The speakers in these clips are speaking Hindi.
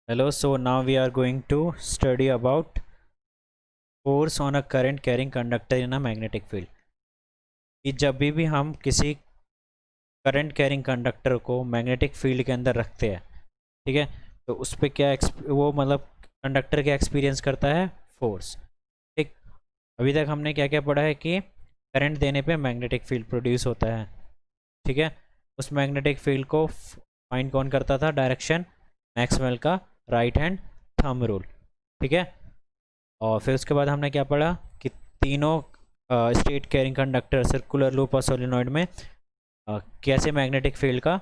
Hello, so now we are going to study about force on a current carrying conductor in a magnetic field. कि जब भी हम किसी करंट कैरिंग कंडक्टर को मैग्नेटिक फील्ड के अंदर रखते हैं, ठीक है, तो उस पर क्या वो मतलब कंडक्टर क्या एक्सपीरियंस करता है? फोर्स। ठीक। अभी तक हमने क्या क्या पढ़ा है कि करंट देने पे मैग्नेटिक फील्ड प्रोड्यूस होता है, ठीक है। उस मैग्नेटिक फील्ड को फाइंड कौन करता था? डायरेक्शन, मैक्सवेल का राइट हैंड थंब रूल, ठीक है। और फिर उसके बाद हमने क्या पढ़ा कि तीनों state carrying conductor circular loop और सोलिनॉइड में कैसे मैग्नेटिक फील्ड का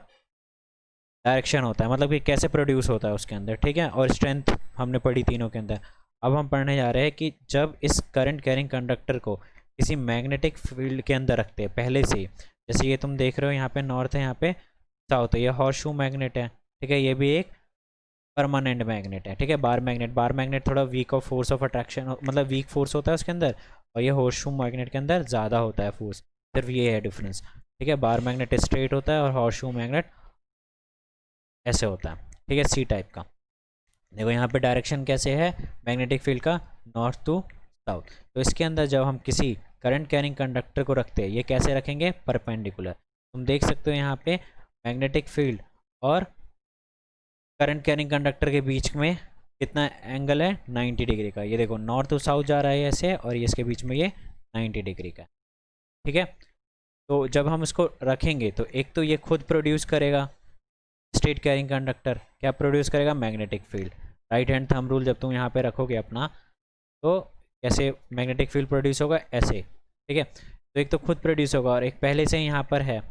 डायरेक्शन होता है, मतलब कि कैसे प्रोड्यूस होता है उसके अंदर, ठीक है। और स्ट्रेंथ हमने पढ़ी तीनों के अंदर। अब हम पढ़ने जा रहे हैं कि जब इस करंट कैरिंग कंडक्टर को किसी मैग्नेटिक फील्ड के अंदर रखते हैं पहले से ही, जैसे ये तुम देख रहे हो यहाँ पे नॉर्थ है, यहाँ पे साउथ है, ये हॉर्सशू मैग्नेट है, ठीक है। ये भी एक परमानेंट मैग्नेट है, ठीक है। बार मैग्नेट थोड़ा weak of force of attraction, मतलब वीक फोर्स होता है उसके अंदर, और ये हॉर्सशू मैग्नेट के अंदर ज़्यादा होता है फोर्स, सिर्फ ये है डिफरेंस, ठीक है। बार मैग्नेट स्ट्रेट होता है और हॉर्सशू मैग्नेट ऐसे होता है, ठीक है, सी टाइप का। देखो यहाँ पे डायरेक्शन कैसे है मैग्नेटिक फील्ड का? North to south. तो इसके अंदर जब हम किसी करंट कैरिंग कंडक्टर को रखते हैं, ये कैसे रखेंगे? परपेंडिकुलर। तुम देख सकते हो यहाँ पे मैग्नेटिक फील्ड और करंट कैरिंग कंडक्टर के बीच में कितना एंगल है? 90 डिग्री का। ये देखो नॉर्थ टू साउथ जा रहा है ऐसे, और ये इसके बीच में ये 90 डिग्री का, ठीक है। तो जब हम इसको रखेंगे तो एक तो ये खुद प्रोड्यूस करेगा, स्टेट कैरिंग कंडक्टर क्या प्रोड्यूस करेगा? Magnetic field. Right hand thumb rule जब तुम यहाँ पे रखोगे अपना, तो कैसे मैग्नेटिक फील्ड प्रोड्यूस होगा? ऐसे, ठीक है। तो एक तो खुद प्रोड्यूस होगा और एक पहले से यहाँ पर है।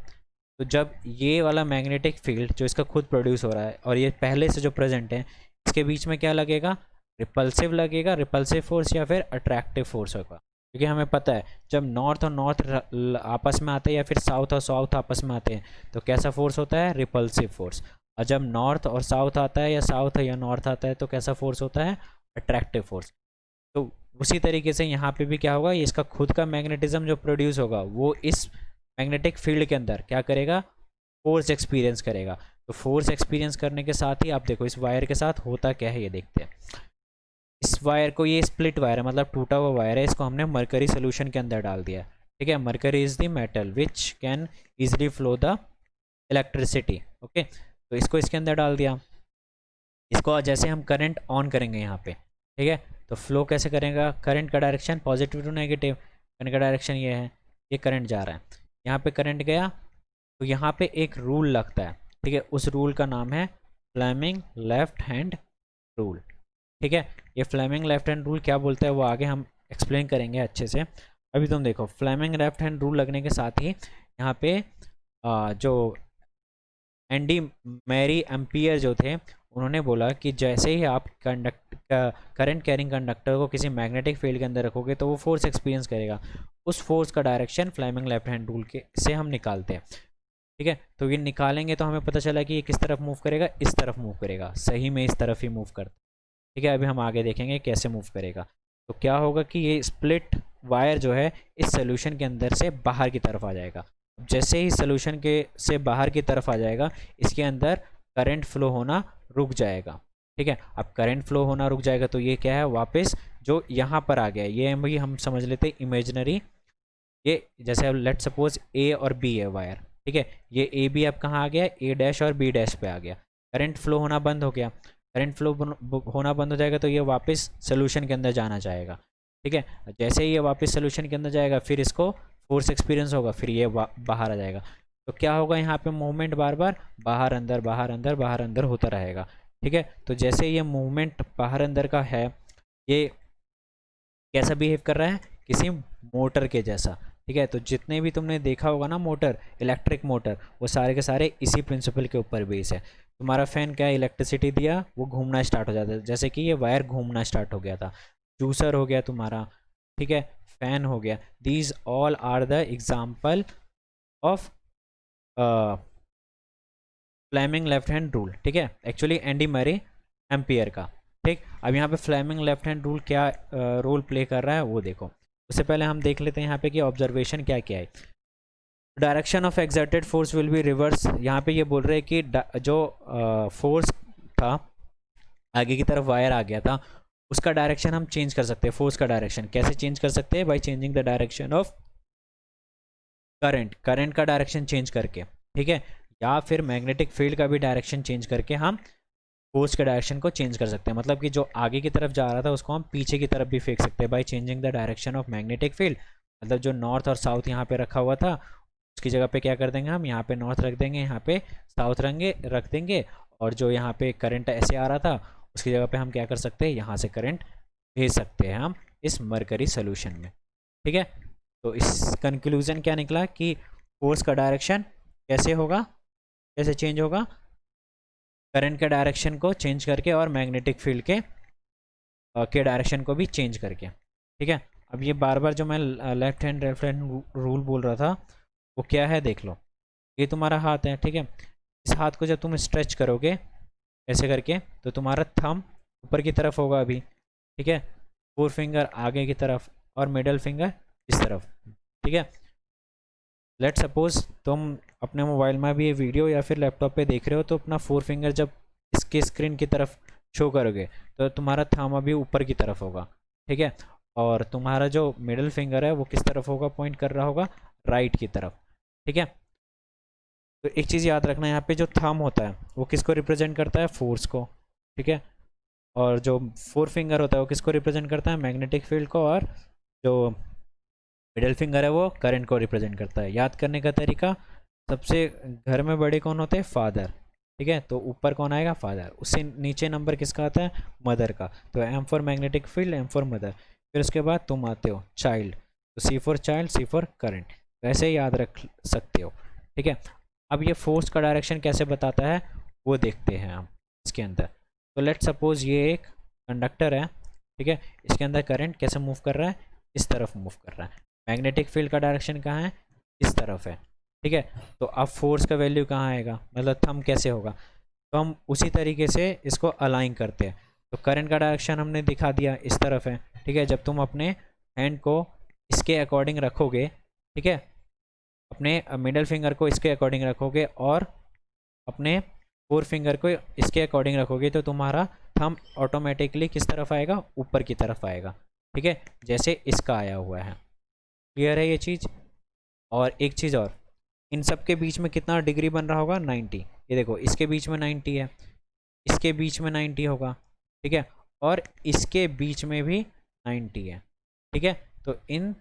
तो जब ये वाला मैग्नेटिक फील्ड जो इसका खुद प्रोड्यूस हो रहा है और ये पहले से जो प्रेजेंट है, इसके बीच में क्या लगेगा? रिपल्सिव लगेगा, रिपल्सिव फोर्स या फिर अट्रैक्टिव फोर्स होगा। क्योंकि हमें पता है जब नॉर्थ और नॉर्थ आपस में आते हैं या फिर साउथ और साउथ आपस में आते हैं, तो कैसा फोर्स होता है? Repulsive force. और जब नॉर्थ और साउथ आता है या साउथ या नॉर्थ आता है, तो कैसा फोर्स होता है? Attractive force. तो उसी तरीके से यहाँ पे भी क्या होगा? इसका खुद का मैग्नेटिज्म जो प्रोड्यूस होगा, वो इस मैग्नेटिक फील्ड के अंदर क्या करेगा? फोर्स एक्सपीरियंस करेगा। तो फोर्स एक्सपीरियंस करने के साथ ही आप देखो इस वायर के साथ होता क्या है, ये देखते हैं। इस वायर को, ये स्प्लिट वायर है, मतलब टूटा हुआ वायर है, इसको हमने मरकरी सोल्यूशन के अंदर डाल दिया, ठीक है। Mercury is the metal which can easily flow the electricity, okay. तो इसको इसके अंदर डाल दिया। इसको जैसे हम करंट ऑन करेंगे यहाँ पे, ठीक है, तो फ्लो कैसे करेगा? करंट का direction positive to negative, current का डायरेक्शन ये है, ये करंट जा रहा है, यहाँ पे करंट गया, तो यहाँ पे एक रूल लगता है, ठीक है। उस रूल का नाम है फ्लेमिंग लेफ्ट हैंड रूल, ठीक है। ये फ्लेमिंग लेफ्ट हैंड रूल क्या बोलता है वो आगे हम एक्सप्लेन करेंगे अच्छे से। अभी तुम देखो फ्लेमिंग लेफ्ट हैंड रूल लगने के साथ ही यहाँ पे जो एंडी मैरी एम्पियर जो थे, उन्होंने बोला कि जैसे ही आप करंट कैरिंग कंडक्टर को किसी मैग्नेटिक फील्ड के अंदर रखोगे तो वो फोर्स एक्सपीरियंस करेगा। उस फोर्स का direction Fleming left hand rule के से हम निकालते हैं, ठीक है। तो ये निकालेंगे तो हमें पता चला कि ये किस तरफ मूव करेगा? इस तरफ मूव करेगा, सही में इस तरफ ही मूव करता है, ठीक है। अभी हम आगे देखेंगे कैसे मूव करेगा। तो क्या होगा कि ये स्प्लिट वायर जो है इस सोल्यूशन के अंदर से बाहर की तरफ आ जाएगा। जैसे ही सोल्यूशन के से बाहर की तरफ आ जाएगा, इसके अंदर करंट फ्लो होना रुक जाएगा, ठीक है। अब करंट फ्लो होना रुक जाएगा तो ये क्या है? वापस जो यहाँ पर आ गया, ये भी हम समझ लेते हैं इमेजनरी। ये जैसे अब लेट सपोज ए और बी है वायर, ठीक है। ये ए बी अब कहाँ आ गया? ए डैश और बी डैश पे आ गया। करंट फ्लो होना बंद हो गया। करंट फ्लो होना बंद हो जाएगा तो ये वापस सोल्यूशन के अंदर जाना चाहेगा, ठीक है। जैसे ही ये वापस सोल्यूशन के अंदर जाएगा, फिर इसको फोर्स एक्सपीरियंस होगा, फिर ये बाहर आ जाएगा। तो क्या होगा? यहाँ पे मूवमेंट बार बार बाहर अंदर बाहर अंदर बाहर अंदर होता रहेगा, ठीक है। तो जैसे ये मूवमेंट बाहर अंदर का है, ये कैसा बिहेव कर रहा है? किसी मोटर के जैसा, ठीक है। तो जितने भी तुमने देखा होगा ना मोटर, इलेक्ट्रिक मोटर, वो सारे के सारे इसी प्रिंसिपल के ऊपर बेस है। तुम्हारा फैन क्या है? इलेक्ट्रिसिटी दिया, वो घूमना स्टार्ट हो जाता है, जैसे कि ये वायर घूमना स्टार्ट हो गया था। जूसर हो गया तुम्हारा, ठीक है, फैन हो गया। These all are the example of Fleming left hand rule, ठीक है, एक्चुअली एंडी मैरी एम्पियर का, ठीक। अब यहाँ पे फ्लेमिंग लेफ्ट हैंड रूल क्या रोल प्ले कर रहा है वो देखो। उससे पहले हम देख लेते हैं यहाँ पे कि ऑब्जर्वेशन क्या क्या है। Direction of exerted force will be reverse. यहाँ पे ये बोल रहे हैं कि जो फोर्स था आगे की तरफ वायर आ गया था, उसका डायरेक्शन हम चेंज कर सकते हैं। फोर्स का डायरेक्शन कैसे चेंज कर सकते हैं? By changing the direction of current, current का डायरेक्शन चेंज करके, ठीक है। या फिर मैग्नेटिक फील्ड का भी डायरेक्शन चेंज करके हम फोर्स के डायरेक्शन को चेंज कर सकते हैं। मतलब कि जो आगे की तरफ जा रहा था उसको हम पीछे की तरफ भी फेंक सकते हैं by changing the direction of magnetic field. मतलब जो नॉर्थ और साउथ यहाँ पे रखा हुआ था उसकी जगह पे क्या कर देंगे हम, यहाँ पे नॉर्थ रख देंगे, यहाँ पे साउथ रख देंगे। और जो यहाँ पे करंट ऐसे आ रहा था उसकी जगह पे हम क्या कर सकते हैं, यहाँ से करंट भेज सकते हैं हम इस मरकरी सोल्यूशन में, ठीक है। तो इस कंक्लूजन क्या निकला कि फोर्स का डायरेक्शन कैसे होगा, कैसे चेंज होगा, करंट के डायरेक्शन को चेंज करके और मैग्नेटिक फील्ड के डायरेक्शन को भी चेंज करके, ठीक है। अब ये बार बार जो मैं लेफ्ट हैंड रूल बोल रहा था वो क्या है देख लो। ये तुम्हारा हाथ है, ठीक है। इस हाथ को जब तुम स्ट्रेच करोगे ऐसे करके तो तुम्हारा थंब ऊपर की तरफ होगा अभी, ठीक है। फोर फिंगर आगे की तरफ और मिडल फिंगर इस तरफ, ठीक है। लेट सपोज तुम अपने मोबाइल में भी ये वीडियो या फिर लैपटॉप पे देख रहे हो तो अपना फोर फिंगर जब इसके स्क्रीन की तरफ शो करोगे तो तुम्हारा थंब अभी ऊपर की तरफ होगा, ठीक है। और तुम्हारा जो मिडल फिंगर है वो किस तरफ होगा, पॉइंट कर रहा होगा राइट की तरफ, ठीक है। तो एक चीज़ याद रखना, यहाँ पे जो थंब होता है वो किसको रिप्रेजेंट करता है, फोर्स को, ठीक है। और जो फोर फिंगर होता है वो किसको रिप्रेजेंट करता है, मैग्नेटिक फील्ड को। और जो मिडल फिंगर है वो करंट को रिप्रेजेंट करता है। याद करने का तरीका, सबसे घर में बड़े कौन होते हैं, फादर, ठीक है। तो ऊपर कौन आएगा, फादर। उससे नीचे नंबर किसका आता है, मदर का। तो M for magnetic field, M for mother. फिर उसके बाद तुम आते हो चाइल्ड, तो C for child, C for current. वैसे ही याद रख सकते हो, ठीक है। अब ये फोर्स का डायरेक्शन कैसे बताता है वो देखते हैं हम इसके अंदर। तो लेट सपोज ये एक कंडक्टर है, ठीक है। इसके अंदर करंट कैसे मूव कर रहा है, इस तरफ मूव कर रहा है। मैग्नेटिक फील्ड का डायरेक्शन कहाँ है, इस तरफ है, ठीक है। तो अब फोर्स का वैल्यू कहाँ आएगा, मतलब थंब कैसे होगा, तो हम उसी तरीके से इसको अलाइन करते हैं। तो करंट का डायरेक्शन हमने दिखा दिया इस तरफ है, ठीक है। जब तुम अपने हैंड को इसके अकॉर्डिंग रखोगे, ठीक है, अपने मिडल फिंगर को इसके अकॉर्डिंग रखोगे और अपने फोर फिंगर को इसके अकॉर्डिंग रखोगे तो तुम्हारा थंब ऑटोमेटिकली किस तरफ आएगा, ऊपर की तरफ आएगा, ठीक है, जैसे इसका आया हुआ है। क्लियर है ये चीज़। और एक चीज़ और, इन सब के बीच में कितना डिग्री बन रहा होगा, 90। ये देखो इसके बीच में 90 है, इसके बीच में 90 होगा, ठीक है। और इसके बीच में भी 90 है, ठीक है। तो इन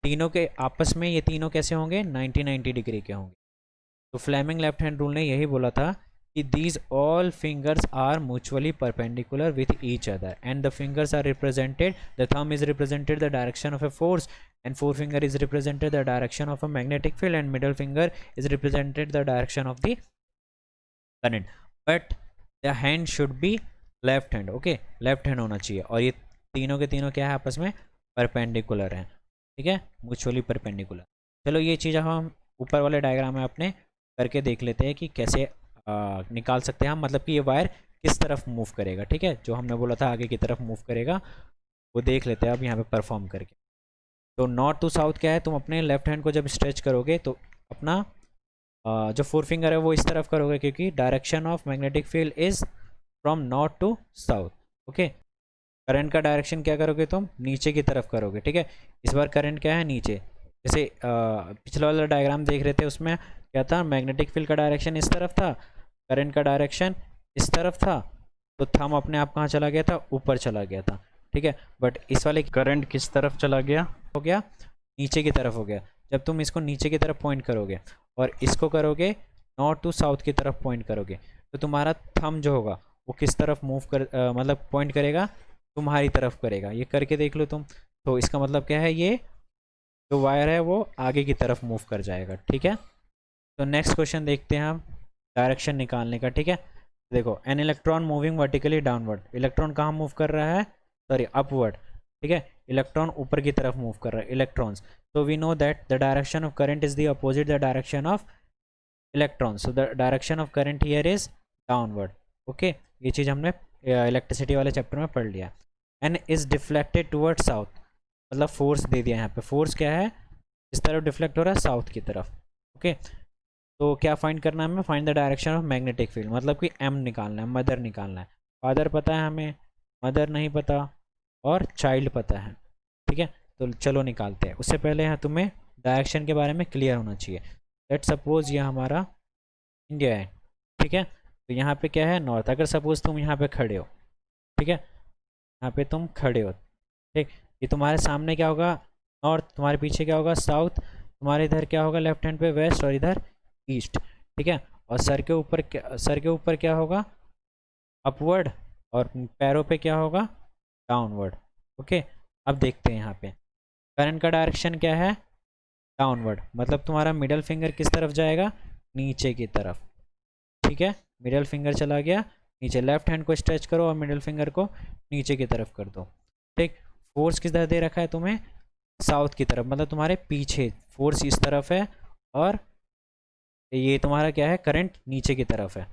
तीनों के आपस में ये तीनों कैसे होंगे, 90 डिग्री के होंगे। तो फ्लेमिंग लेफ्ट हैंड रूल ने यही बोला था कि these all fingers are mutually perpendicular with each other and the fingers are represented, the thumb is represented the direction of a force and forefinger is represented the direction of a magnetic field and middle finger is represented the direction of the current, but the hand should be left hand, okay, left hand होना चाहिए। और ये तीनों के तीनों क्या है, आपस में परपेंडिकुलर हैं, ठीक है, म्यूचुअली परपेंडिकुलर। चलो ये चीज़ हम ऊपर वाले डायग्राम में अपने करके देख लेते हैं कि कैसे निकाल सकते हैं हम, मतलब कि ये वायर किस तरफ मूव करेगा, ठीक है। जो हमने बोला था आगे की तरफ मूव करेगा वो देख लेते हैं अब यहाँ पे परफॉर्म करके। तो नॉर्थ टू साउथ क्या है, तुम अपने लेफ्ट हैंड को जब स्ट्रेच करोगे तो अपना जो फोर फिंगर है वो इस तरफ करोगे क्योंकि direction of magnetic field is from north to south, okay. Current का डायरेक्शन क्या करोगे तुम, नीचे की तरफ करोगे, ठीक है। इस बार करंट क्या है, नीचे। जैसे पिछला वाला डायग्राम देख रहे थे उसमें क्या था, मैग्नेटिक फील्ड का डायरेक्शन इस तरफ था, करंट का डायरेक्शन इस तरफ था, तो थंब अपने आप कहाँ चला गया था, ऊपर चला गया था, ठीक है। बट इस वाले करंट किस तरफ चला गया, हो गया नीचे की तरफ हो गया। जब तुम इसको नीचे की तरफ पॉइंट करोगे और इसको करोगे नॉर्थ टू साउथ की तरफ पॉइंट करोगे तो तुम्हारा थंब जो होगा वो किस तरफ मूव कर मतलब पॉइंट करेगा, तुम्हारी तरफ करेगा। ये करके देख लो तुम। तो इसका मतलब क्या है, ये जो वायर है वो आगे की तरफ मूव कर जाएगा, ठीक है। तो नेक्स्ट क्वेश्चन देखते हैं हम डायरेक्शन निकालने का, ठीक है। देखो an electron moving vertically downward, electron कहाँ मूव कर रहा है, सॉरी अपवर्ड, ठीक है। इलेक्ट्रॉन ऊपर की तरफ मूव कर रहा है, इलेक्ट्रॉन्स। तो we know that the direction of current is the opposite the direction of electron, so the direction of current here is downward, okay. ये चीज़ हमने इलेक्ट्रिसिटी वाले चैप्टर में पढ़ लिया। N is deflected toward south, मतलब फोर्स दे दिया यहाँ पे, फोर्स क्या है, इस तरफ डिफ्लेक्ट हो रहा है साउथ की तरफ, ओके। तो क्या फाइंड करना है हमें, find the direction of magnetic field, मतलब कि एम निकालना है, मदर निकालना है। फादर पता है हमें, मदर नहीं पता, और चाइल्ड पता है। ठीक है, तो चलो निकालते हैं। उससे पहले यहाँ तुम्हें डायरेक्शन के बारे में क्लियर होना चाहिए। लेट सपोज ये हमारा इंडिया है, ठीक है, तो यहाँ पे क्या है, नॉर्थ। अगर सपोज तुम यहाँ पे खड़े हो, ठीक है, यहाँ पे तुम खड़े हो, ठीक, ये तुम्हारे सामने क्या होगा, नॉर्थ, तुम्हारे पीछे क्या होगा, साउथ, तुम्हारे इधर क्या होगा लेफ्ट हैंड पे, वेस्ट, और इधर ईस्ट। ठीक है, और सर के ऊपर क्या होगा, अपवर्ड, और पैरों पे क्या होगा, डाउनवर्ड। ओके, अब देखते हैं यहाँ पे करंट का डायरेक्शन क्या है, डाउनवर्ड, मतलब तुम्हारा मिडल फिंगर किस तरफ जाएगा, नीचे की तरफ। ठीक है, मिडल फिंगर चला गया नीचे, लेफ्ट हैंड को स्ट्रेच करो और मिडल फिंगर को नीचे की तरफ कर दो। ठीक, फोर्स किस तरह दे रखा है तुम्हें, साउथ की तरफ, मतलब तुम्हारे पीछे फोर्स इस तरफ है, और ये तुम्हारा क्या है, करंट नीचे की तरफ है।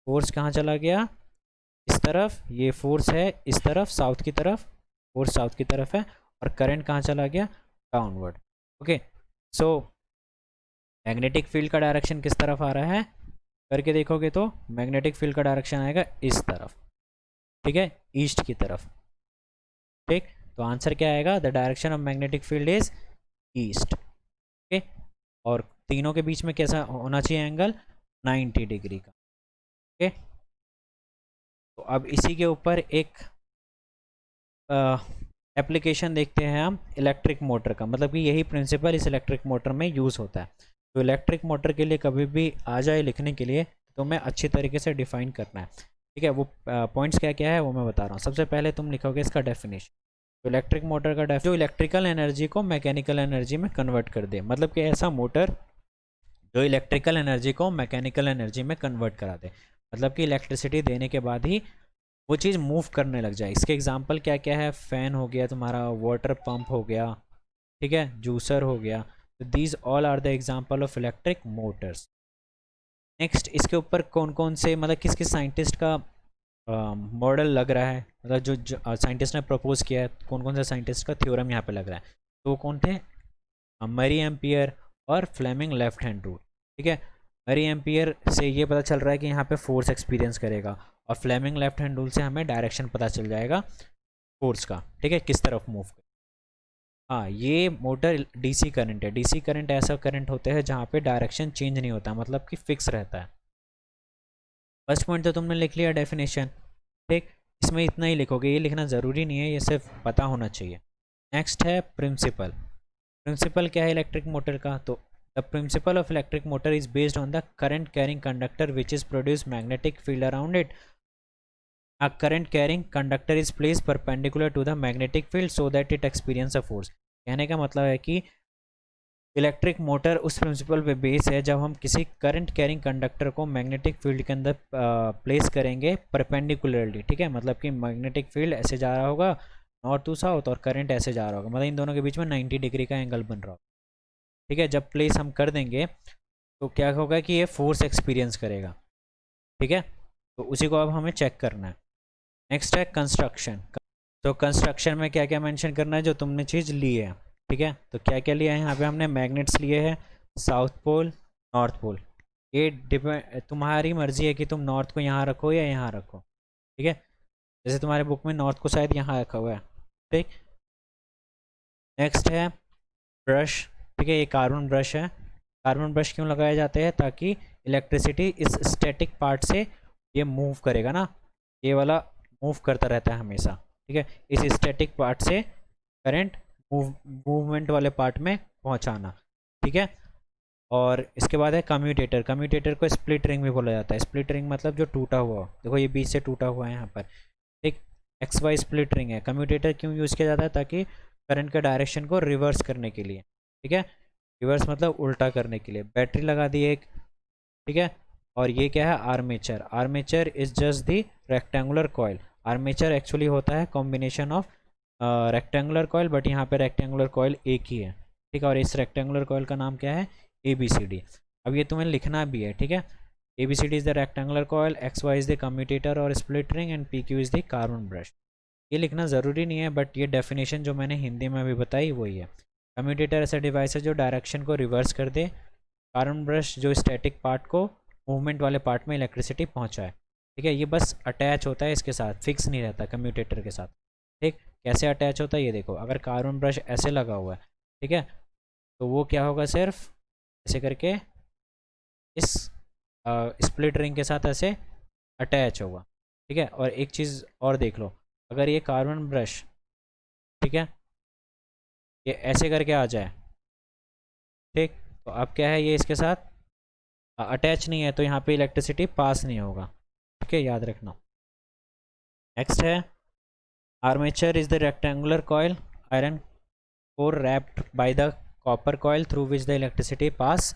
फोर्स कहाँ चला गया, इस तरफ, ये फोर्स है इस तरफ, साउथ की तरफ, फोर्स साउथ की तरफ है, और करंट कहाँ चला गया, downward. Okay, so magnetic field का डायरेक्शन किस तरफ आ रहा है, करके देखोगे तो मैग्नेटिक फील्ड का डायरेक्शन आएगा इस तरफ। ठीक है, ईस्ट की तरफ। ठीक, तो आंसर क्या आएगा, the direction of magnetic field is east. Okay, और तीनों के बीच में कैसा होना चाहिए एंगल, 90 डिग्री का। ओके, तो अब इसी के ऊपर एक एप्लीकेशन देखते हैं हम इलेक्ट्रिक मोटर का, मतलब कि यही प्रिंसिपल इस इलेक्ट्रिक मोटर में यूज़ होता है। तो इलेक्ट्रिक मोटर के लिए कभी भी आ जाए लिखने के लिए तो मैं अच्छी तरीके से डिफाइन करना है। ठीक है, वो पॉइंट्स क्या क्या है वो मैं बता रहा हूँ। सबसे पहले तुम लिखोगे इसका डेफिनेशन। तो इलेक्ट्रिक मोटर का जो इलेक्ट्रिकल एनर्जी को मैकेनिकल एनर्जी में कन्वर्ट कर दे, मतलब कि ऐसा मोटर जो इलेक्ट्रिकल एनर्जी को मैकेनिकल एनर्जी में कन्वर्ट करा दे, मतलब कि इलेक्ट्रिसिटी देने के बाद ही वो चीज़ मूव करने लग जाए। इसके एग्जांपल क्या क्या है, फ़ैन हो गया तुम्हारा, वाटर पंप हो गया, ठीक है, जूसर हो गया। तो these all are the example of electric motors. Next, इसके ऊपर कौन कौन से, मतलब किस किस साइंटिस्ट का मॉडल लग रहा है, मतलब जो साइंटिस्ट ने प्रपोज किया है, कौन कौन से साइंटिस्ट का थ्योरम यहाँ पे लग रहा है, तो वो कौन थे, मैरी एम्पियर और फ्लेमिंग लेफ्ट हैंड रूल। ठीक है, मैरी एम्पियर से ये पता चल रहा है कि यहाँ पे फोर्स एक्सपीरियंस करेगा, और फ्लेमिंग लेफ्ट हैंड रूल से हमें डायरेक्शन पता चल जाएगा फोर्स का। ठीक है, किस तरफ मूव कर। हाँ, ये मोटर डीसी करंट है। डीसी करंट ऐसा करंट होता है जहाँ पे डायरेक्शन चेंज नहीं होता, मतलब कि फिक्स रहता है। फर्स्ट पॉइंट तो तुमने लिख लिया डेफिनेशन। ठीक, इसमें इतना ही लिखोगे, ये लिखना ज़रूरी नहीं है, ये सिर्फ पता होना चाहिए। नेक्स्ट है प्रिंसिपल। प्रिंसिपल क्या है इलेक्ट्रिक मोटर का, तो the principle of electric motor is based on the current carrying conductor which is produce magnetic field around it. A current carrying conductor is placed perpendicular to the magnetic field so that it experience a force। कहने का मतलब है कि इलेक्ट्रिक मोटर उस प्रिंसिपल पे बेस है जब हम किसी करंट कैरिंग कंडक्टर को मैग्नेटिक फील्ड के अंदर प्लेस करेंगे परपेंडिकुलरली। ठीक है, मतलब कि मैग्नेटिक फील्ड ऐसे जा रहा होगा नॉर्थ टू साउथ, और करंट ऐसे जा रहा होगा, मतलब इन दोनों के बीच में 90 डिग्री का एंगल बन रहा होगा। ठीक है, जब प्लेस हम कर देंगे तो क्या होगा कि ये फोर्स एक्सपीरियंस करेगा। ठीक है, तो उसी को अब हमें चेक करना है। नेक्स्ट है कंस्ट्रक्शन। तो कंस्ट्रक्शन में क्या क्या मेंशन करना है जो तुमने चीज़ ली है। ठीक है, तो क्या क्या लिया है यहाँ पे हमने, मैग्नेट्स लिए हैं, साउथ पोल, नॉर्थ पोल। ये डिपेंड, तुम्हारी मर्जी है कि तुम नॉर्थ को यहाँ रखो या यहाँ रखो। ठीक है, जैसे तुम्हारे बुक में नॉर्थ को शायद यहाँ रखा हुआ है। ठीक, नेक्स्ट है ब्रश। ठीक है, ये कार्बन ब्रश है। कार्बन ब्रश क्यों लगाए जाते हैं, ताकि इलेक्ट्रिसिटी इस स्टैटिक पार्ट से ये मूव करेगा ना, ये वाला मूव करता रहता है हमेशा। ठीक है, इस स्टैटिक पार्ट से करंट मूवमेंट वाले पार्ट में पहुंचाना। ठीक है, और इसके बाद है कम्यूटेटर। कम्यूटेटर को स्प्लिट रिंग भी बोला जाता है। स्प्लिट रिंग मतलब जो टूटा हुआ, देखो ये बीच से टूटा हुआ है यहाँ पर। एक एक्स वाई स्प्लिट रिंग है। कम्यूटेटर क्यों यूज़ किया जाता है, ताकि करंट के डायरेक्शन को रिवर्स करने के लिए। ठीक है, रिवर्स मतलब उल्टा करने के लिए। बैटरी लगा दी एक। ठीक है, और ये क्या है, armature. Armature is just the rectangular coil. Armature actually होता है combination of rectangular coil, but यहाँ पे रेक्टेंगुलर कॉयल एक ही है। ठीक है, और इस रेक्टेंगुलर कॉयल का नाम क्या है, ABCD। अब ये तुम्हें लिखना भी है। ठीक है, ABCD is the rectangular coil, XY is the commutator और split ring, and PQ is the carbon brush. ये लिखना ज़रूरी नहीं है, बट ये डेफिनेशन जो मैंने हिंदी में भी बताई वही है। कम्यूटेटर ऐसा डिवाइस है जो डायरेक्शन को रिवर्स कर दे। कार्बन ब्रश जो स्टैटिक पार्ट को मूवमेंट वाले पार्ट में इलेक्ट्रिसिटी पहुँचाए। ठीक है, ये बस अटैच होता है इसके साथ, फिक्स नहीं रहता कम्यूटेटर के साथ। ठीक, कैसे अटैच होता है ये देखो, अगर कार्बन ब्रश ऐसे लगा हुआ है, ठीक है, तो वो क्या होगा, सिर्फ ऐसे करके इस स्प्लिट रिंग के साथ ऐसे अटैच होगा। ठीक है, और एक चीज़ और देख लो, अगर ये कार्बन ब्रश, ठीक है, ये ऐसे करके आ जाए, ठीक, तो अब क्या है, ये इसके साथ अटैच नहीं है, तो यहाँ पे इलेक्ट्रिसिटी पास नहीं होगा। ठीक है, याद रखना। नेक्स्ट है armature is the rectangular coil iron core wrapped by the copper coil through which the electricity pass.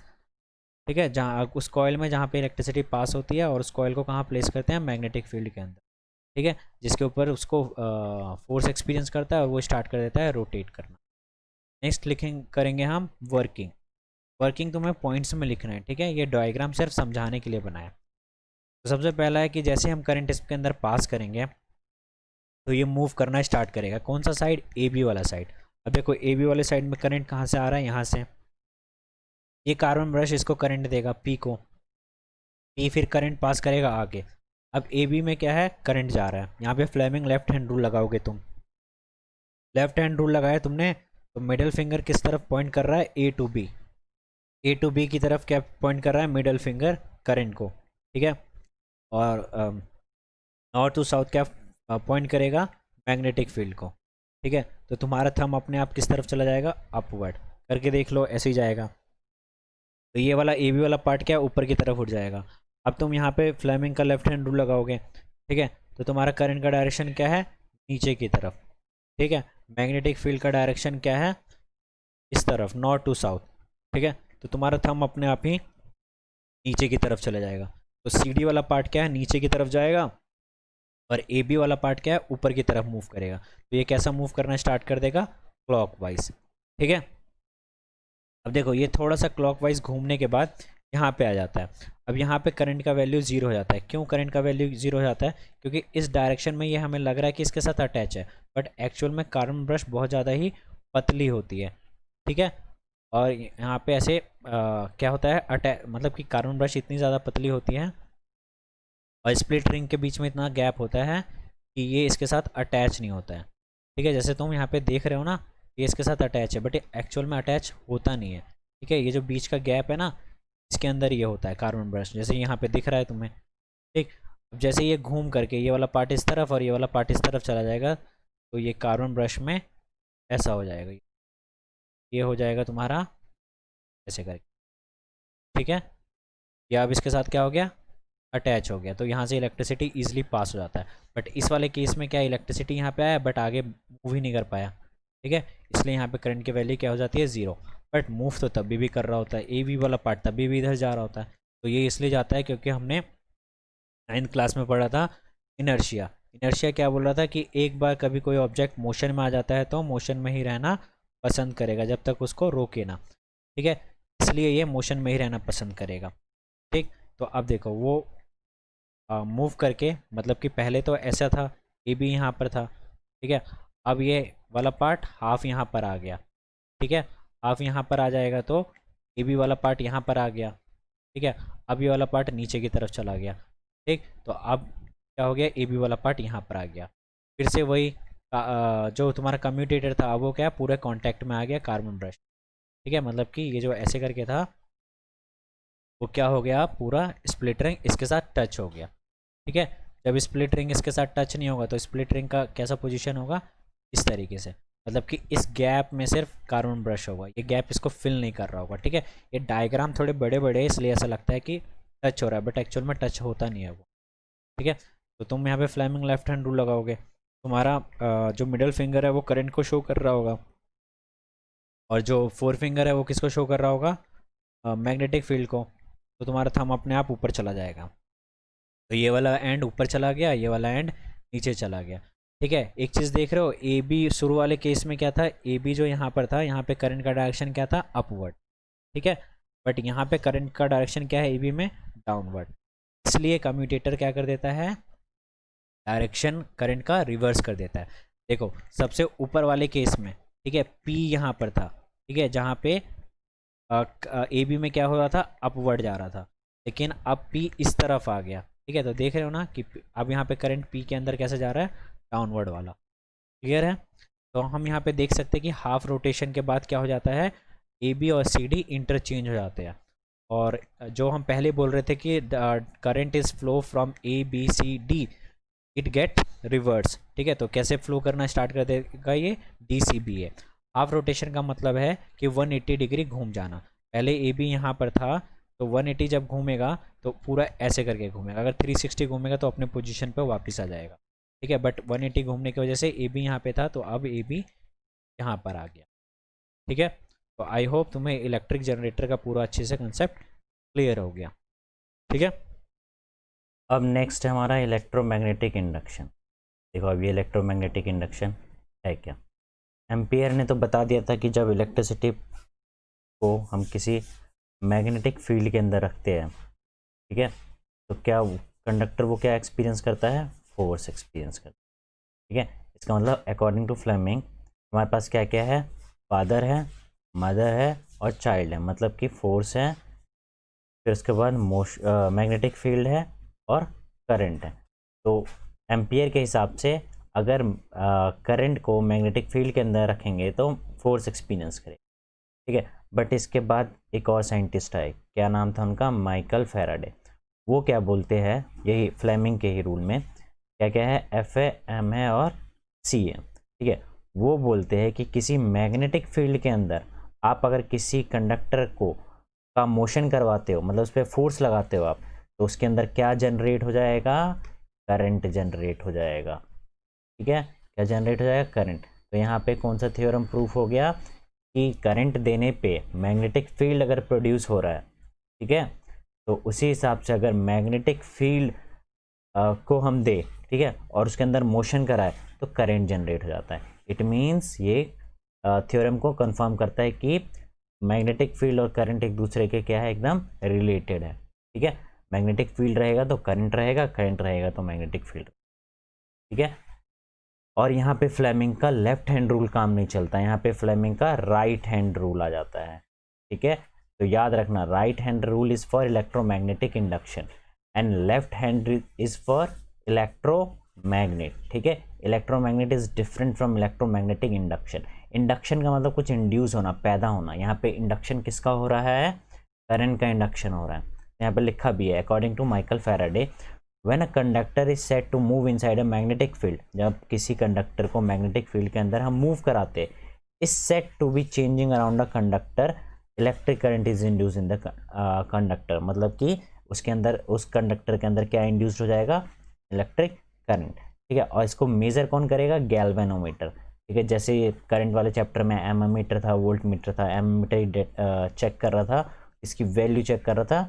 ठीक है, जहाँ उस कॉइल में जहाँ पे इलेक्ट्रिसिटी पास होती है, और उस कॉइल को कहाँ प्लेस करते हैं, मैग्नेटिक फील्ड के अंदर। ठीक है, जिसके ऊपर उसको फोर्स एक्सपीरियंस करता है और वो स्टार्ट कर देता है रोटेट करना। नेक्स्ट लिखेंगे, करेंगे हम वर्किंग। वर्किंग तुम्हें पॉइंट्स में लिखना है। ठीक है, ये डायग्राम सिर्फ समझाने के लिए बनाया। तो सबसे पहला है कि जैसे हम करंट इसके अंदर पास करेंगे तो ये मूव करना स्टार्ट करेगा। कौन सा साइड, ए बी वाला साइड। अब देखो ए बी वाले साइड में करंट कहाँ से आ रहा है, यहाँ से। ये कार्बन ब्रश इसको करंट देगा पी को, पी फिर करंट पास करेगा आगे। अब ए बी में क्या है, करंट जा रहा है। यहाँ पे फ्लेमिंग लेफ्ट हैंड रूल लगाओगे तुम, लेफ्ट हैंड रूल लगाया तुमने, तो मिडिल फिंगर किस तरफ पॉइंट कर रहा है, A to B. A to B की तरफ क्या पॉइंट कर रहा है, मिडिल फिंगर करंट को। ठीक है, और नॉर्थ टू साउथ क्या पॉइंट करेगा, मैग्नेटिक फील्ड को। ठीक है, तो तुम्हारा थंब अपने आप किस तरफ चला जाएगा, अपवर्ड। करके देख लो, ऐसे ही जाएगा। तो ये वाला ए बी वाला पार्ट क्या है, ऊपर की तरफ उठ जाएगा। अब तुम यहाँ पे फ्लेमिंग का लेफ्ट हैंड रूल लगाओगे, ठीक है, तो तुम्हारा करंट का डायरेक्शन क्या है, नीचे की तरफ। ठीक है, मैग्नेटिक फील्ड का डायरेक्शन क्या है, इस तरफ, नॉर्थ टू साउथ। ठीक है, तो तुम्हारा थंब अपने आप ही नीचे की तरफ चला जाएगा। तो सी डी वाला पार्ट क्या है, नीचे की तरफ जाएगा, और ए बी वाला पार्ट क्या है, ऊपर की तरफ मूव करेगा। तो ये कैसा मूव करना स्टार्ट कर देगा, क्लॉकवाइज। ठीक है, अब देखो ये थोड़ा सा क्लॉकवाइज घूमने के बाद यहाँ पे आ जाता है। अब यहाँ पे करंट का वैल्यू जीरो हो जाता है। क्यों करंट का वैल्यू जीरो हो जाता है, क्योंकि इस डायरेक्शन में ये हमें लग रहा है कि इसके साथ अटैच है, बट एक्चुअल में कार्बन ब्रश बहुत ज़्यादा ही पतली होती है। ठीक है, और यहाँ पे ऐसे क्या होता है, अटैच मतलब कि कार्बन ब्रश इतनी ज़्यादा पतली होती है और स्प्लिट रिंग के बीच में इतना गैप होता है कि ये इसके साथ अटैच नहीं होता है। ठीक है, जैसे तुम यहाँ पे देख रहे हो ना, ये इसके साथ अटैच है, बट एक्चुअल में अटैच होता नहीं है। ठीक है, ये जो बीच का गैप है ना, इसके अंदर ये होता है कार्बन ब्रश, जैसे यहाँ पे दिख रहा है तुम्हें। ठीक, अब जैसे ये घूम करके ये वाला पार्ट इस तरफ और ये वाला पार्ट इस तरफ चला जाएगा, तो ये कार्बन ब्रश में ऐसा हो जाएगा, ये हो जाएगा तुम्हारा ऐसे करके। ठीक है, ये अब इसके साथ क्या हो गया, अटैच हो गया, तो यहाँ से इलेक्ट्रिसिटी ईजिली पास हो जाता है। बट इस वाले केस में क्या, इलेक्ट्रिसिटी यहाँ पे आया बट आगे मूव ही नहीं कर पाया। ठीक है, इसलिए यहाँ पे करंट की वैल्यू क्या हो जाती है, ज़ीरो। बट मूव तो तभी भी कर रहा होता है, ए बी वाला पार्ट तभी भी इधर जा रहा होता है। तो ये इसलिए जाता है क्योंकि हमने 9th क्लास में पढ़ा था इनर्शिया। इनर्शिया क्या बोल रहा था कि एक बार कभी कोई ऑब्जेक्ट मोशन में आ जाता है तो मोशन में ही रहना पसंद करेगा जब तक उसको रोके ना। ठीक है, इसलिए ये मोशन में ही रहना पसंद करेगा। ठीक, तो अब देखो वो मूव करके, मतलब कि पहले तो ऐसा था, ए बी यहाँ पर था। ठीक है, अब ये वाला पार्ट हाफ यहाँ पर आ गया। ठीक है, हाफ यहाँ पर आ जाएगा तो ए बी वाला पार्ट यहाँ पर आ गया। ठीक है, अब ये वाला पार्ट नीचे की तरफ चला गया। ठीक, तो अब क्या हो गया, ए बी वाला पार्ट यहाँ पर आ गया। फिर से वही जो तुम्हारा कम्यूटेटर था, अब वो क्या पूरे कॉन्टैक्ट में आ गया कार्बन ब्रश। ठीक है, मतलब कि ये जो ऐसे करके था वो क्या हो गया, पूरा स्प्लिट रिंग इसके साथ टच हो गया। ठीक है, जब स्प्लिट रिंग इसके साथ टच नहीं होगा तो स्प्लिट रिंग का कैसा पोजीशन होगा, इस तरीके से, मतलब कि इस गैप में सिर्फ कार्बन ब्रश होगा, ये गैप इसको फिल नहीं कर रहा होगा। ठीक है, ये डायग्राम थोड़े बड़े बड़े हैं इसलिए ऐसा लगता है कि टच हो रहा है, बट एक्चुअल में टच होता नहीं है वो। ठीक है, तो तुम यहाँ पे फ्लेमिंग लेफ्ट हैंड रूल लगाओगे, तुम्हारा जो मिडल फिंगर है वो करंट को शो कर रहा होगा, और जो फोर फिंगर है वो किसको शो कर रहा होगा, मैग्नेटिक फील्ड को। तो तुम्हारा थंब अपने आप ऊपर चला जाएगा, तो ये वाला एंड ऊपर चला गया, ये वाला एंड नीचे चला गया। ठीक है, एक चीज़ देख रहे हो, ए बी शुरू वाले केस में क्या था, ए बी जो यहाँ पर था, यहाँ पे करंट का डायरेक्शन क्या था, अपवर्ड। ठीक है, बट यहाँ पे करंट का डायरेक्शन क्या है ए बी में, डाउनवर्ड। इसलिए कम्यूटेटर क्या कर देता है, डायरेक्शन करंट का रिवर्स कर देता है। देखो सबसे ऊपर वाले केस में, ठीक है, पी यहाँ पर था, ठीक है, जहाँ पे ए बी में क्या हो रहा था, अपवर्ड जा रहा था, लेकिन अब पी इस तरफ आ गया। ठीक है, तो देख रहे हो ना कि अब यहाँ पे करंट पी के अंदर कैसे जा रहा है, डाउनवर्ड वाला। क्लियर है? तो हम यहाँ पे देख सकते हैं कि हाफ रोटेशन के बाद क्या हो जाता है, ए बी और सी डी इंटरचेंज हो जाते हैं। और जो हम पहले बोल रहे थे कि current is flow from A B C D, it get reverse. ठीक है, तो कैसे फ्लो करना स्टार्ट कर देगा, ये डी सी बी है। हाफ रोटेशन का मतलब है कि 180 डिग्री घूम जाना। पहले ए बी यहाँ पर था, तो 180 जब घूमेगा तो पूरा ऐसे करके घूमेगा। अगर 360 घूमेगा तो अपने पोजीशन पे वापस आ जाएगा। ठीक है, बट 180 घूमने की वजह से ए बी यहाँ पे था, तो अब ए बी यहाँ पर आ गया। ठीक है, तो आई होप तुम्हें इलेक्ट्रिक जनरेटर का पूरा अच्छे से कंसेप्ट क्लियर हो गया। ठीक है, अब नेक्स्ट है हमारा इलेक्ट्रोमैग्नेटिक इंडक्शन। देखो अब ये इलेक्ट्रोमैग्नेटिक इंडक्शन है क्या। एम्पियर ने तो बता दिया था कि जब इलेक्ट्रिसिटी को हम किसी मैग्नेटिक फील्ड के अंदर रखते हैं, ठीक है, तो क्या कंडक्टर वो क्या एक्सपीरियंस करता है, फोर्स एक्सपीरियंस करता है। ठीक है, इसका मतलब अकॉर्डिंग टू फ्लेमिंग हमारे पास क्या क्या है, फादर है, मदर है और चाइल्ड है, मतलब कि फोर्स है, फिर उसके बाद मैग्नेटिक फील्ड है और करंट है। तो एम्पियर के हिसाब से अगर करंट को मैग्नेटिक फील्ड के अंदर रखेंगे तो फोर्स एक्सपीरियंस करें। ठीक है, बट इसके बाद एक और साइंटिस्ट आए, क्या नाम था उनका, माइकल फैराडे। वो क्या बोलते हैं, यही फ्लेमिंग के ही रूल में क्या क्या है, एफ है, एम है और सी है। ठीक है, वो बोलते हैं कि किसी मैग्नेटिक फील्ड के अंदर आप अगर किसी कंडक्टर को का मोशन करवाते हो, मतलब उस पर फोर्स लगाते हो आप, तो उसके अंदर क्या जनरेट हो जाएगा, करंट जनरेट हो जाएगा। ठीक है, क्या जनरेट हो जाएगा, करंट। तो यहाँ पे कौन सा थ्योरम प्रूफ हो गया कि करंट देने पे मैग्नेटिक फील्ड अगर प्रोड्यूस हो रहा है, ठीक है, तो उसी हिसाब से अगर मैग्नेटिक फील्ड को हम दे, ठीक है, और उसके अंदर मोशन कराए तो करंट जनरेट हो जाता है। इट मीन्स ये थ्योरम को कंफर्म करता है कि मैग्नेटिक फील्ड और करंट एक दूसरे के क्या है, एकदम रिलेटेड है। ठीक है, मैग्नेटिक फील्ड रहेगा तो करंट रहेगा, करंट रहेगा तो मैग्नेटिक फील्ड। ठीक है, और यहाँ पे फ्लेमिंग का लेफ्ट हैंड रूल काम नहीं चलता, यहाँ पे फ्लेमिंग का राइट हैंड रूल आ जाता है। ठीक है, तो याद रखना, right hand rule is for electromagnetic induction and left hand is for electromagnet. ठीक है, electromagnet is different from electromagnetic induction. Induction का मतलब कुछ इंड्यूस होना, पैदा होना। यहाँ पे इंडक्शन किसका हो रहा है, करंट का इंडक्शन हो रहा है। यहाँ पे लिखा भी है, according to Michael Faraday, when a conductor is set to move inside a magnetic field, जब किसी कंडक्टर को मैग्नेटिक फील्ड के अंदर हम मूव कराते, is set to be changing around a conductor, electric current is induce in the conductor. मतलब कि उसके अंदर, उस कंडक्टर के अंदर क्या इंड्यूस हो जाएगा, इलेक्ट्रिक करंट। ठीक है, और इसको मेजर कौन करेगा, गैल्वेनोमीटर। ठीक है, जैसे करंट वाले चैप्टर में एमीमीटर था, वोल्ट मीटर था, एमीमीटर चेक कर रहा था, इसकी वैल्यू चेक कर रहा था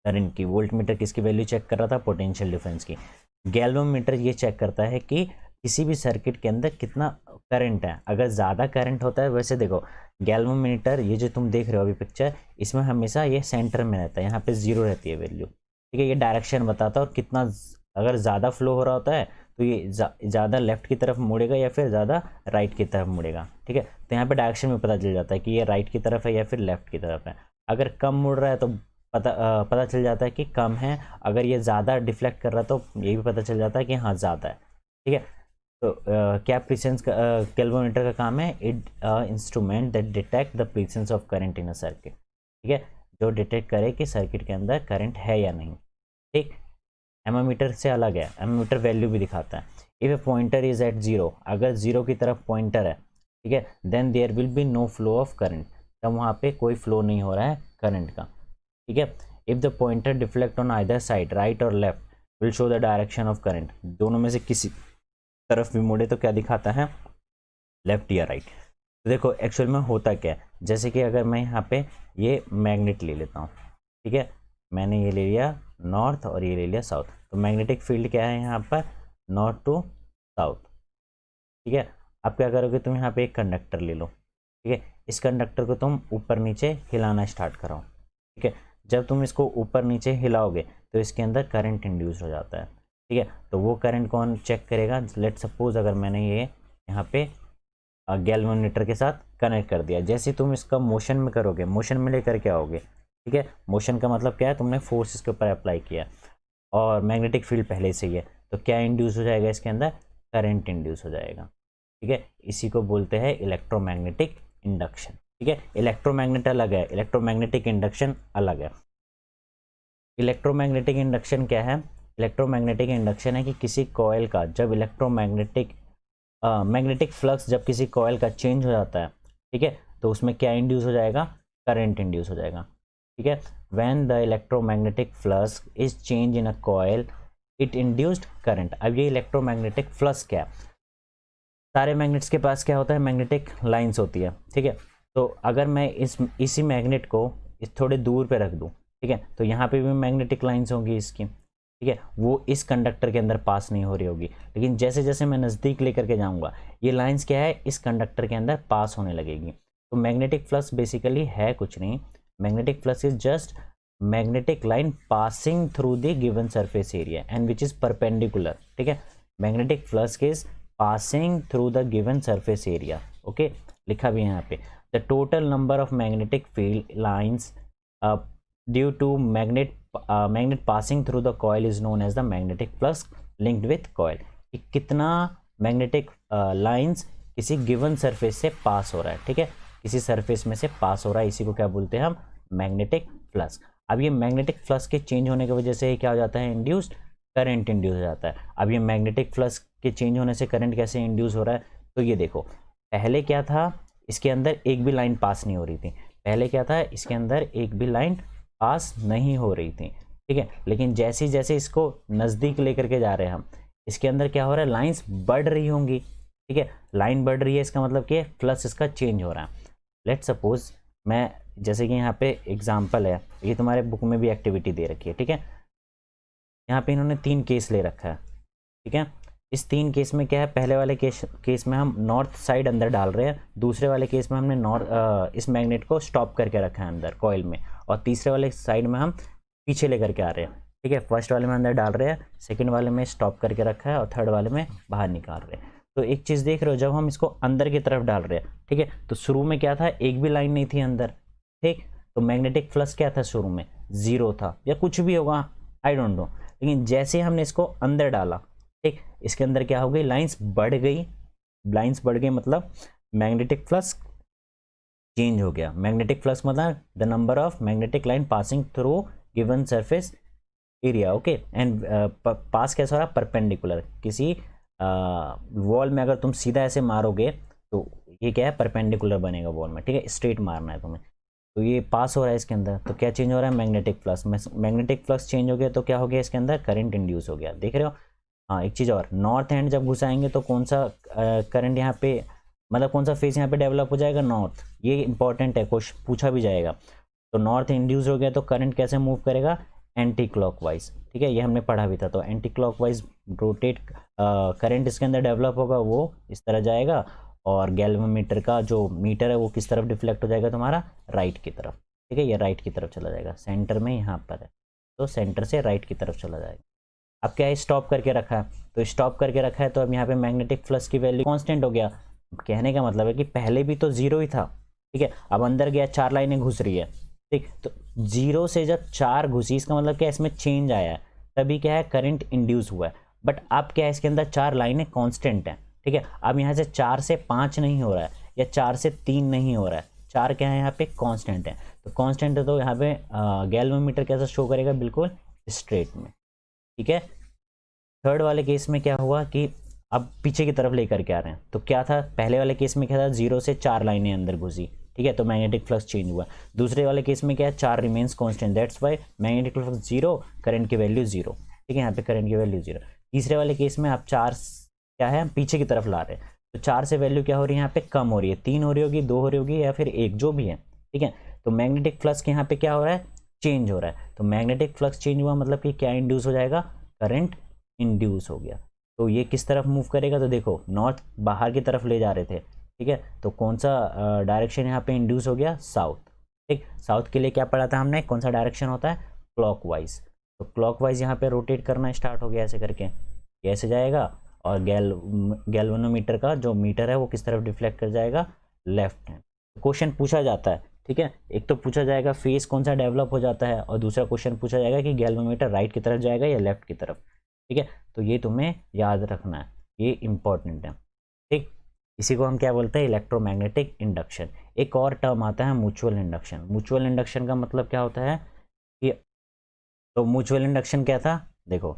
करंट की, वोल्ट मीटर किसकी वैल्यू चेक कर रहा था, पोटेंशियल डिफरेंस की। गैल्वेनोमीटर ये चेक करता है कि किसी भी सर्किट के अंदर कितना करंट है। अगर ज़्यादा करंट होता है, वैसे देखो गैल्वेनोमीटर ये जो तुम देख रहे हो अभी पिक्चर, इसमें हमेशा ये सेंटर में रहता है, यहाँ पे जीरो रहती है वैल्यू। ठीक है, ये डायरेक्शन बताता है, और कितना अगर ज़्यादा फ्लो हो रहा होता है तो ये ज़्यादा लेफ्ट की तरफ मुड़ेगा या फिर ज़्यादा राइट की तरफ मुड़ेगा। ठीक है, तो यहाँ पे डायरेक्शन में पता चल जाता है कि ये राइट की तरफ है या फिर लेफ्ट की तरफ है। अगर कम मुड़ रहा है तो पता चल जाता है कि कम है, अगर ये ज़्यादा डिफ्लेक्ट कर रहा है तो ये भी पता चल जाता है कि हाँ ज़्यादा है। ठीक है, तो क्या प्रेजेंस कैल्वोमीटर का काम है, it instrument that detect the presence of current in a circuit. ठीक है, जो डिटेक्ट करे कि सर्किट के अंदर करंट है या नहीं। ठीक, एमोमीटर से अलग है, एमोमीटर वैल्यू भी दिखाता है। If a pointer is at zero, अगर जीरो की तरफ पॉइंटर है, ठीक है, then there will be no flow of current, तब वहाँ पे कोई फ्लो नहीं हो रहा है करंट का। ठीक है, if the pointer deflect on either side, right और left, will show the direction of current, दोनों में से किसी तरफ भी मुड़े तो क्या दिखाता है, लेफ्ट या राइट। तो देखो एक्चुअल में होता क्या है, जैसे कि अगर मैं यहाँ पे ये मैग्नेट ले लेता हूँ, ठीक है, मैंने ये ले लिया नॉर्थ और ये ले लिया साउथ, तो मैग्नेटिक फील्ड क्या है यहाँ पर, नॉर्थ टू साउथ। ठीक है, अब क्या करोगे, तुम यहाँ पे एक कंडक्टर ले लो, ठीक है, इस कंडक्टर को तुम ऊपर नीचे हिलाना स्टार्ट कराओ। ठीक है, जब तुम इसको ऊपर नीचे हिलाओगे तो इसके अंदर करंट इंड्यूस हो जाता है। ठीक है, तो वो करंट कौन चेक करेगा, लेट सपोज अगर मैंने ये यहाँ पे गैल्वेनोमीटर के साथ कनेक्ट कर दिया, जैसे तुम इसका मोशन में करोगे, मोशन में लेकर के आओगे। ठीक है, मोशन का मतलब क्या है, तुमने फोर्स इसके ऊपर अप्लाई किया, और मैग्नेटिक फील्ड पहले से ही है, तो क्या इंड्यूस हो जाएगा इसके अंदर, करंट इंड्यूस हो जाएगा। ठीक है, इसी को बोलते हैं इलेक्ट्रोमैग्नेटिक इंडक्शन। ठीक है, इलेक्ट्रोमैग्नेट अलग है, इलेक्ट्रोमैग्नेटिक इंडक्शन अलग है। इलेक्ट्रोमैग्नेटिक इंडक्शन क्या है, इलेक्ट्रोमैग्नेटिक इंडक्शन है कि किसी कॉइल का जब मैग्नेटिक फ्लक्स जब किसी कॉइल का चेंज हो जाता है, ठीक है, तो उसमें क्या इंड्यूस हो जाएगा, करंट इंड्यूस हो जाएगा। ठीक है, when the electromagnetic flux is change in a coil it induced current. अब ये इलेक्ट्रोमैग्नेटिक फ्लक्स क्या है, सारे मैग्नेट्स के पास क्या होता है, मैग्नेटिक लाइंस होती है। ठीक है, तो अगर मैं इसी मैग्नेट को थोड़े दूर पे रख दूं, ठीक है, तो यहाँ पे भी मैग्नेटिक लाइंस होंगी इसकी। ठीक है, वो इस कंडक्टर के अंदर पास नहीं हो रही होगी, लेकिन जैसे जैसे मैं नज़दीक लेकर के जाऊंगा ये लाइंस क्या है, इस कंडक्टर के अंदर पास होने लगेगी। तो मैग्नेटिक फ्लक्स बेसिकली है कुछ नहीं, magnetic flux is just magnetic line passing through the given surface area and which is perpendicular. ठीक है, magnetic flux is passing through the given surface area. Okay, लिखा भी है यहाँ पे, the total number of magnetic field lines due to magnet passing through the coil is known as the magnetic flux linked with coil. कि कितना मैग्नेटिक लाइंस किसी गिवन सरफेस से पास हो रहा है। ठीक है, किसी सरफेस में से पास हो रहा है, इसी को क्या बोलते हैं हम, मैग्नेटिक फ्लक्स। अब ये मैग्नेटिक फ्लक्स के चेंज होने की वजह से क्या हो जाता है, इंड्यूस्ड करंट इंड्यूस हो जाता है। अब ये मैग्नेटिक फ्लक्स के चेंज होने से करंट कैसे इंड्यूस हो रहा है, तो ये देखो, पहले क्या था, इसके अंदर एक भी लाइन पास नहीं हो रही थी। पहले क्या था, इसके अंदर एक भी लाइन पास नहीं हो रही थी। ठीक है, लेकिन जैसे जैसे इसको नज़दीक लेकर के जा रहे हैं हम, इसके अंदर क्या हो रहा है, लाइंस बढ़ रही होंगी। ठीक है, लाइन बढ़ रही है, इसका मतलब कि फ्लक्स इसका चेंज हो रहा है। लेट सपोज मैं, जैसे कि यहाँ पे एग्जाम्पल है, ये तुम्हारे बुक में भी एक्टिविटी दे रखी है। ठीक है, यहाँ पे इन्होंने 3 केस ले रखा है। ठीक है, इस 3 केस में क्या है, पहले वाले केस में हम नॉर्थ साइड अंदर डाल रहे हैं, दूसरे वाले केस में हमने इस मैग्नेट को स्टॉप करके रखा है अंदर कॉइल में, और तीसरे वाले साइड में हम पीछे लेकर के आ रहे हैं। ठीक है, फर्स्ट वाले में अंदर डाल रहे हैं, सेकंड वाले में स्टॉप करके रखा है, और थर्ड वाले में बाहर निकाल रहे हैं। तो एक चीज़ देख रहे हो, जब हम इसको अंदर की तरफ डाल रहे हैं, ठीक है, तो शुरू में क्या था, एक भी लाइन नहीं थी अंदर। ठीक, तो मैग्नेटिक फ्लक्स क्या था, शुरू में 0 था, या कुछ भी होगा, आई डोंट नो। लेकिन जैसे हमने इसको अंदर डाला, ठीक, इसके अंदर क्या हो गई, लाइंस बढ़ गई। लाइंस बढ़ गई मतलब मैग्नेटिक फ्लक्स चेंज हो गया। मैग्नेटिक फ्लक्स मतलब the number of magnetic line passing through given surface area. Okay, and pass कैसा हो रहा, परपेंडिकुलर। किसी वॉल में अगर तुम सीधा ऐसे मारोगे तो ये क्या है, परपेंडिकुलर बनेगा वॉल में। ठीक है, स्ट्रेट मारना है तुम्हें, तो ये पास हो रहा है इसके अंदर, तो क्या चेंज हो रहा है, magnetic flux. Magnetic flux change हो गया तो क्या हो गया, इसके अंदर करंट इंड्यूस हो गया। देख रहे हो। हाँ, एक चीज़ और, नॉर्थ हैंड जब घुसाएंगे तो कौन सा करंट यहाँ पे, मतलब कौन सा फेस यहाँ पे डेवलप हो जाएगा, नॉर्थ। ये इंपॉर्टेंट है, क्वेश्चन पूछा भी जाएगा। तो नॉर्थ इंड्यूस हो गया तो करंट कैसे मूव करेगा, एंटी क्लॉकवाइज। ठीक है, ये हमने पढ़ा भी था। तो एंटी क्लॉकवाइज रोटेट करंट इसके अंदर डेवलप होगा, वो इस तरह जाएगा, और गैल्वेनोमीटर का जो मीटर है वो किस तरफ डिफ्लेक्ट हो जाएगा, तुम्हारा राइट की तरफ। ठीक है, ये राइट की तरफ चला जाएगा, सेंटर में यहाँ पर है, तो सेंटर से राइट की तरफ चला जाएगा। अब क्या है, स्टॉप करके रखा है, तो स्टॉप करके रखा है, तो अब यहाँ पे मैग्नेटिक फ्लक्स की वैल्यू कांस्टेंट हो गया। कहने का मतलब है कि पहले भी तो 0 ही था। ठीक है, अब अंदर गया, 4 लाइनें घुस रही है। ठीक, तो 0 से जब 4 घुसी, इसका मतलब क्या, इसमें चेंज आया है, तभी क्या है, करंट इंड्यूस हुआ है। बट अब क्या है, इसके अंदर 4 लाइनें कांस्टेंट हैं। ठीक है, अब यहाँ से 4 से 5 नहीं हो रहा है, या 4 से 3 नहीं हो रहा है, 4 क्या है यहाँ पे, कांस्टेंट है। तो कांस्टेंट है, तो यहाँ पे गैल्वेनोमीटर कैसा शो करेगा, बिल्कुल स्ट्रेट में। ठीक है, थर्ड वाले केस में क्या हुआ कि अब पीछे की तरफ लेकर के आ रहे हैं, तो क्या था, पहले वाले केस में क्या था, 0 से 4 लाइनें अंदर घुसी। ठीक है, तो मैग्नेटिक फ्लक्स चेंज हुआ। दूसरे वाले केस में क्या है, 4 remains constant, that's why magnetic flux 0, current की वैल्यू 0। ठीक है, यहाँ पे करंट की वैल्यू 0। तीसरे वाले केस में आप 4 क्या है, पीछे की तरफ ला रहे हैं, तो 4 से वैल्यू क्या हो रही है, यहाँ पे कम हो रही है, 3 हो रही होगी, 2 हो रही होगी, या फिर 1, जो भी है। ठीक है, तो मैग्नेटिक फ्लक्स के यहाँ पे क्या हो रहा है, चेंज हो रहा है। तो मैग्नेटिक फ्लक्स चेंज हुआ मतलब कि क्या इंड्यूस हो जाएगा, करंट इंड्यूस हो गया। तो ये किस तरफ मूव करेगा, तो देखो नॉर्थ बाहर की तरफ ले जा रहे थे। ठीक है, तो कौन सा डायरेक्शन यहाँ पे इंड्यूस हो गया, साउथ। ठीक, साउथ के लिए क्या पढ़ा था हमने, कौन सा डायरेक्शन होता है, क्लॉकवाइज। तो क्लॉकवाइज यहाँ पे रोटेट करना स्टार्ट हो गया, ऐसे करके ऐसे जाएगा, और गैल्वेनोमीटर का जो मीटर है वो किस तरफ डिफ्लेक्ट कर जाएगा, लेफ्ट हैंड। क्वेश्चन पूछा जाता है। ठीक है, एक तो पूछा जाएगा फेस कौन सा डेवलप हो जाता है, और दूसरा क्वेश्चन पूछा जाएगा कि गैल्वेनोमीटर राइट की तरफ जाएगा या लेफ्ट की तरफ। ठीक है, तो ये तुम्हें याद रखना है, ये इंपॉर्टेंट है। ठीक, इसी को हम क्या बोलते हैं, इलेक्ट्रोमैग्नेटिक इंडक्शन। एक और टर्म आता है म्यूचुअल इंडक्शन। म्यूचुअल इंडक्शन का मतलब क्या होता है कि, तो म्यूचुअल इंडक्शन क्या था, देखो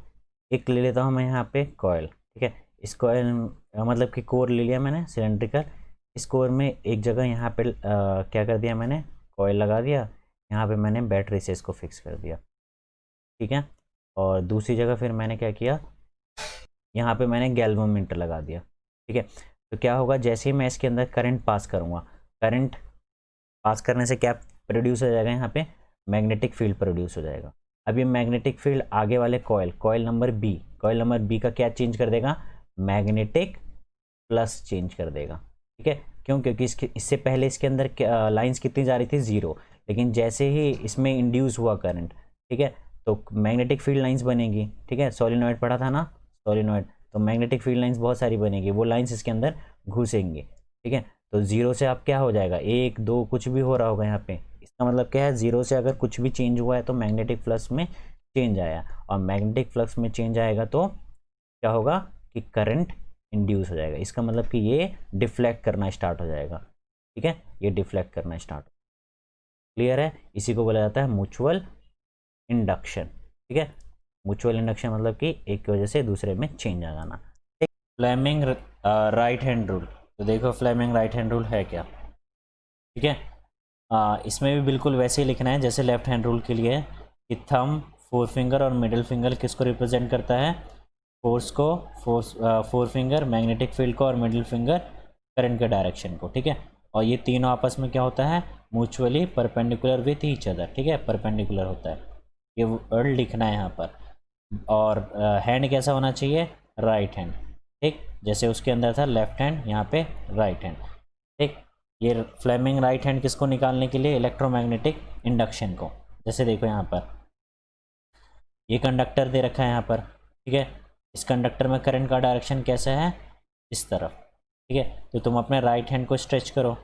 एक ले लेता हूँ मैं यहाँ पे कॉयल। ठीक है, इस कॉयल मतलब कि कोर ले लिया मैंने सिलेंड्रिकल, इस कोर में एक जगह यहाँ पे क्या कर दिया मैंने, कॉयल लगा दिया, यहाँ पे मैंने बैटरी से इसको फिक्स कर दिया। ठीक है, और दूसरी जगह फिर मैंने क्या किया, यहाँ पे मैंने गैल्वेनोमीटर लगा दिया। ठीक है, तो क्या होगा, जैसे ही मैं इसके अंदर करंट पास करूँगा, करंट पास करने से क्या प्रोड्यूस हो जाएगा, यहाँ पे मैग्नेटिक फील्ड प्रोड्यूस हो जाएगा। अब ये मैग्नेटिक फील्ड आगे वाले कॉयल नंबर बी का क्या चेंज कर देगा, मैग्नेटिक प्लस चेंज कर देगा। ठीक है, क्यों, क्योंकि इससे पहले इसके अंदर लाइंस कितनी जा रही थी, 0, लेकिन जैसे ही इसमें इंड्यूस हुआ करंट, ठीक है, तो मैग्नेटिक फील्ड लाइंस बनेगी। ठीक है, सोलिनॉइड पढ़ा था ना, सोलिनॉइड, तो मैग्नेटिक फील्ड लाइंस बहुत सारी बनेगी, वो लाइंस इसके अंदर घुसेंगी। ठीक है, तो 0 से अब क्या हो जाएगा, 1 2 कुछ भी हो रहा होगा यहाँ पे, इसका मतलब क्या है, 0 से अगर कुछ भी चेंज हुआ है तो मैग्नेटिक फ्लक्स में चेंज आया, और मैग्नेटिक फ्लक्स में चेंज आएगा तो क्या होगा कि करंट इंड्यूस हो जाएगा। इसका मतलब कि ये डिफ्लेक्ट करना स्टार्ट हो जाएगा। ठीक है, ये डिफ्लेक्ट करना स्टार्ट, क्लियर है, इसी को बोला जाता है म्यूचुअल इंडक्शन। ठीक है, म्यूचुअल इंडक्शन मतलब कि एक की वजह से दूसरे में चेंज आ जाना। फ्लेमिंग राइट हैंड रूल, तो देखो फ्लेमिंग राइट हैंड रूल है क्या। ठीक है, इसमें भी बिल्कुल वैसे ही लिखना है जैसे लेफ्ट हैंड रूल के लिए है कि थंब, फोर फिंगर और मिडिल फिंगर किसको रिप्रेजेंट करता है, फोर्स को, फोर फिंगर मैग्नेटिक फील्ड को, और मिडिल फिंगर करंट के डायरेक्शन को। ठीक है, और ये तीनों आपस में क्या होता है, mutually perpendicular with each other. ठीक है, परपेंडिकुलर होता है, ये वर्ड लिखना है यहाँ पर। और हैंड कैसा होना चाहिए, राइट हैंड। ठीक, जैसे उसके अंदर था लेफ्ट हैंड, यहाँ पे राइट हैंड। ठीक, ये फ्लेमिंग राइट हैंड किसको निकालने के लिए, इलेक्ट्रोमैग्नेटिक इंडक्शन को। जैसे देखो यहाँ पर ये कंडक्टर दे रखा है यहाँ पर। ठीक है, इस कंडक्टर में करंट का डायरेक्शन कैसा है, इस तरफ। ठीक है, तो तुम अपने राइट हैंड को स्ट्रेच करो,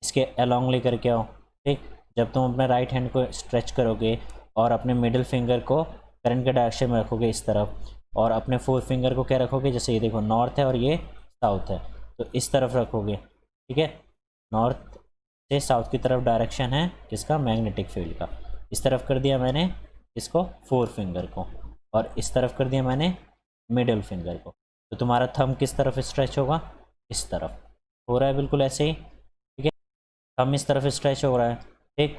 इसके अलोंग लेकर के आओ। ठीक, जब तुम अपने राइट हैंड को स्ट्रेच करोगे और अपने मिडिल फिंगर को करंट के डायरेक्शन में रखोगे इस तरफ, और अपने फोर फिंगर को क्या रखोगे, जैसे ये देखो नॉर्थ है और ये साउथ है, तो इस तरफ रखोगे। ठीक है, नॉर्थ से साउथ की तरफ डायरेक्शन है किसका, मैग्नेटिक फील्ड का। इस तरफ कर दिया मैंने इसको फोर फिंगर को, और इस तरफ कर दिया मैंने मिडिल फिंगर को, तो तुम्हारा थंब किस तरफ स्ट्रेच होगा, इस तरफ हो रहा है, बिल्कुल ऐसे ही। ठीक है, थंब इस तरफ स्ट्रेच हो रहा है। ठीक,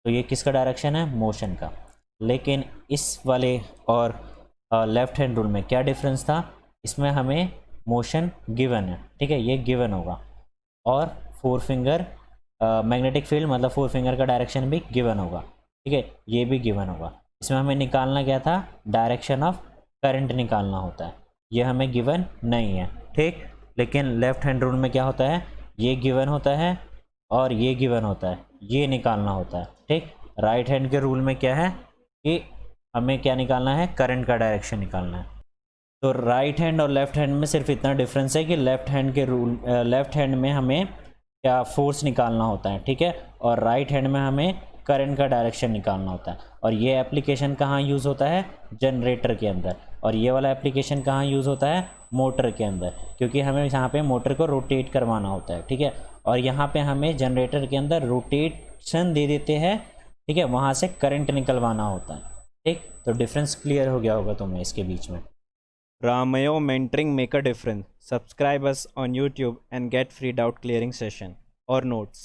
तो ये किसका डायरेक्शन है, मोशन का। लेकिन इस वाले और लेफ्ट हैंड रूल में क्या डिफरेंस था, इसमें हमें मोशन गिवन है। ठीक है, ये गिवन होगा, और फोर फिंगर मैग्नेटिक फील्ड मतलब फोर फिंगर का डायरेक्शन भी गिवन होगा। ठीक है, ये भी गिवन होगा। इसमें हमें निकालना क्या था, डायरेक्शन ऑफ करंट निकालना होता है, ये हमें गिवन नहीं है। ठीक, लेकिन लेफ्ट हैंड रूल में क्या होता है, ये गिवन होता है और ये गिवन होता है, ये निकालना होता है। ठीक, राइट हैंड के रूल में क्या है कि हमें क्या निकालना है, करंट का डायरेक्शन निकालना है। तो राइट हैंड और लेफ्ट हैंड में सिर्फ इतना डिफरेंस है कि लेफ्ट हैंड में हमें क्या फोर्स निकालना होता है। ठीक है, और राइट हैंड में हमें करंट का डायरेक्शन निकालना होता है। और ये एप्लीकेशन कहाँ यूज़ होता है, जनरेटर के अंदर, और ये वाला एप्लीकेशन कहाँ यूज़ होता है, मोटर के अंदर, क्योंकि हमें यहाँ पे मोटर को रोटेट करवाना होता है। ठीक है, और यहाँ पे हमें जनरेटर के अंदर रोटेशन दे देते हैं। ठीक है, वहाँ से करंट निकलवाना होता है। ठीक, तो डिफरेंस क्लियर हो गया होगा तुम्हें इसके बीच में। Ramayo Mentoring make a difference. Subscribe us on YouTube and get free doubt clearing session or notes.